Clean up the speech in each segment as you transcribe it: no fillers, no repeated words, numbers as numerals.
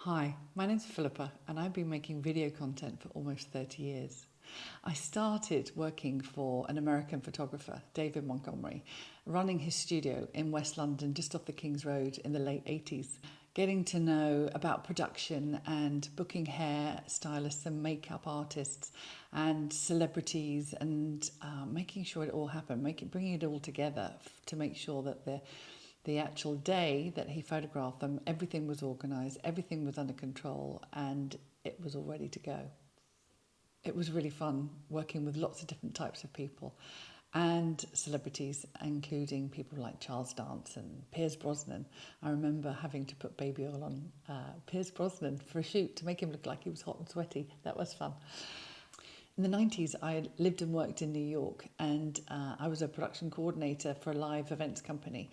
Hi, my name's Philippa and I've been making video content for almost 30 years. I started working for an American photographer, David Montgomery, running his studio in West London just off the King's Road in the late 80s, getting to know about production and booking hair stylists and makeup artists and celebrities and making sure it all happened, bringing it all together to make sure that the actual day that he photographed them, everything was organised, everything was under control, and it was all ready to go. It was really fun working with lots of different types of people and celebrities, including people like Charles Dance and Pierce Brosnan. I remember having to put baby oil on Pierce Brosnan for a shoot to make him look like he was hot and sweaty. That was fun. In the 90s, I lived and worked in New York, and I was a production coordinator for a live events company.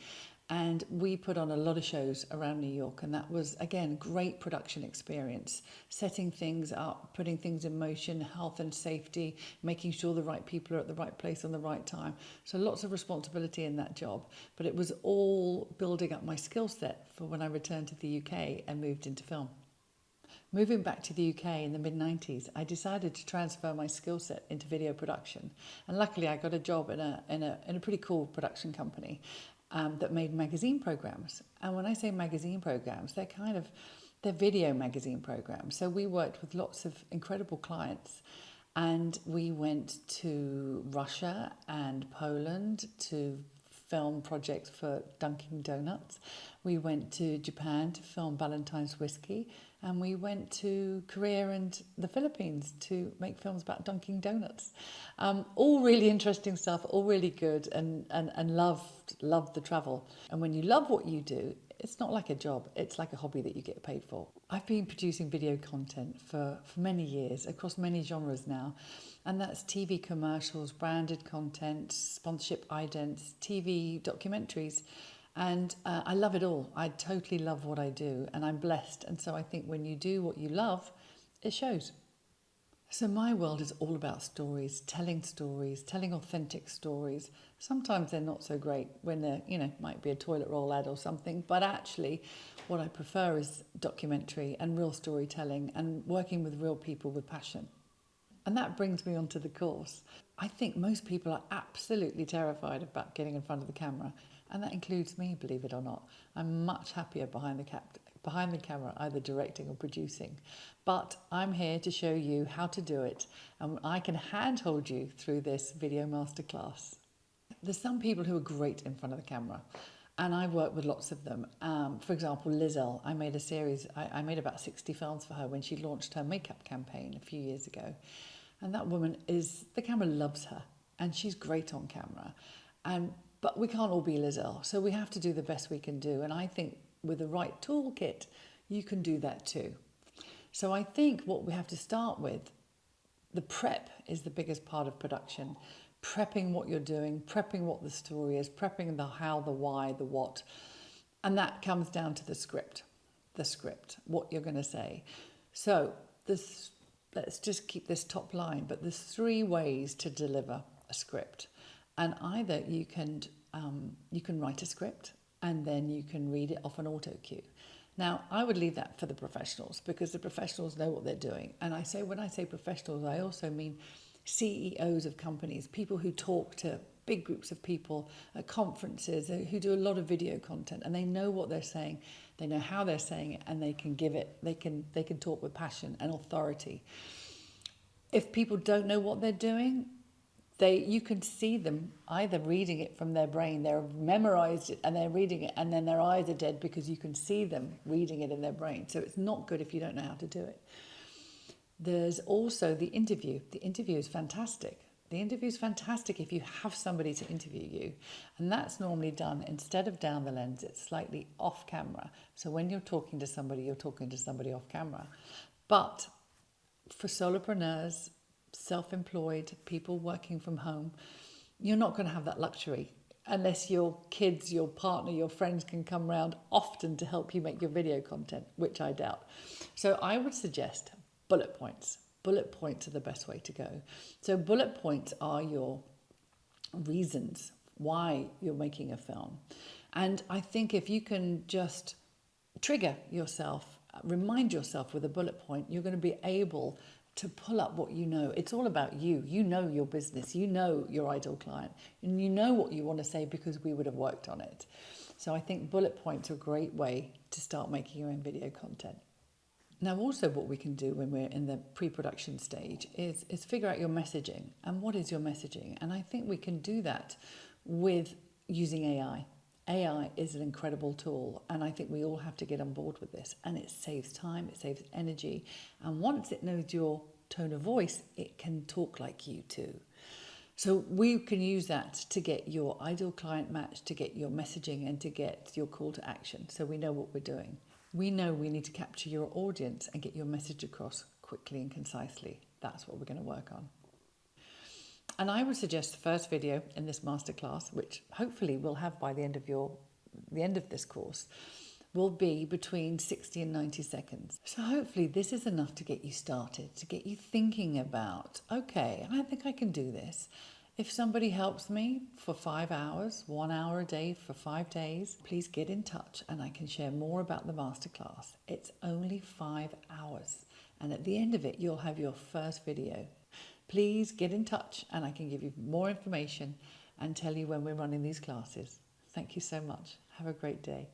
And we put on a lot of shows around New York, and that was, again, great production experience, setting things up, putting things in motion, health and safety, making sure the right people are at the right place on the right time. So lots of responsibility in that job, but it was all building up my skill set for when I returned to the UK and moved into film. Moving back to the UK in the mid-90s, I decided to transfer my skill set into video production. And luckily I got a job in a pretty cool production company that made magazine programs. And when I say magazine programs, they're video magazine programs. So we worked with lots of incredible clients, and we went to Russia and Poland to film projects for Dunkin' Donuts. We went to Japan to film Ballantine's whiskey, and we went to Korea and the Philippines to make films about Dunkin' Donuts. All really interesting stuff, all really good, and loved the travel. And when you love what you do, it's not like a job, it's like a hobby that you get paid for. I've been producing video content for many years across many genres now, and that's TV commercials, branded content, sponsorship idents, TV documentaries, and I love it all. I totally love what I do, and I'm blessed, and so I think when you do what you love, it shows. So my world is all about stories, telling authentic stories. Sometimes they're not so great when they're, might be a toilet roll ad or something, but actually what I prefer is documentary and real storytelling and working with real people with passion. And that brings me onto the course. I think most people are absolutely terrified about getting in front of the camera, and that includes me, believe it or not. I'm much happier behind the camera, either directing or producing. But I'm here to show you how to do it, and I can handhold you through this video masterclass. There's some people who are great in front of the camera, and I work with lots of them. For example, Lizelle, I made a series, I made about 60 films for her when she launched her makeup campaign a few years ago. And that woman the camera loves her, and she's great on camera. But we can't all be Lizelle, so we have to do the best we can do. And I think with the right toolkit, you can do that too. So I think what we have to start with, the prep is the biggest part of production. Prepping what you're doing, prepping what the story is, prepping the how, the why, the what. And that comes down to the script, what you're going to say. So let's just keep this top line, but there's 3 ways to deliver a script. And either you can write a script and then you can read it off an auto cue. Now, I would leave that for the professionals, because the professionals know what they're doing. And when I say professionals, I also mean CEOs of companies, people who talk to big groups of people at conferences, who do a lot of video content, and they know what they're saying, they know how they're saying it, and they can talk with passion and authority. If people don't know what they're doing, you can see them either reading it from their brain, they've memorized it and they're reading it, and then their eyes are dead because you can see them reading it in their brain. So it's not good if you don't know how to do it. There's also the interview. The interview is fantastic. The interview is fantastic if you have somebody to interview you. And that's normally done, instead of down the lens, it's slightly off camera. So when you're talking to somebody, you're talking to somebody off camera. But for solopreneurs, self-employed, people working from home, you're not going to have that luxury unless your kids, your partner, your friends can come round often to help you make your video content, which I doubt. So I would suggest bullet points. Bullet points are the best way to go. So bullet points are your reasons why you're making a film. And I think if you can just trigger yourself remind yourself with a bullet point, you're going to be able to pull up what you know. It's all about you. You know your business, you know your ideal client, and you know what you want to say because we would have worked on it. So I think bullet points are a great way to start making your own video content. Now, also what we can do when we're in the pre-production stage is figure out your messaging and what is your messaging. And I think we can do that with using AI. AI is an incredible tool, and I think we all have to get on board with this. And it saves time, it saves energy. And once it knows your tone of voice, it can talk like you too. So we can use that to get your ideal client match, to get your messaging, and to get your call to action. So we know what we're doing. We know we need to capture your audience and get your message across quickly and concisely. That's what we're going to work on. And I would suggest the first video in this masterclass, which hopefully we'll have by the end of this course, will be between 60 and 90 seconds. So hopefully this is enough to get you started, to get you thinking about, okay, I think I can do this. If somebody helps me for 5 hours, 1 hour a day for 5 days, please get in touch and I can share more about the masterclass. It's only 5 hours. And at the end of it, you'll have your first video. Please get in touch and I can give you more information and tell you when we're running these classes. Thank you so much. Have a great day.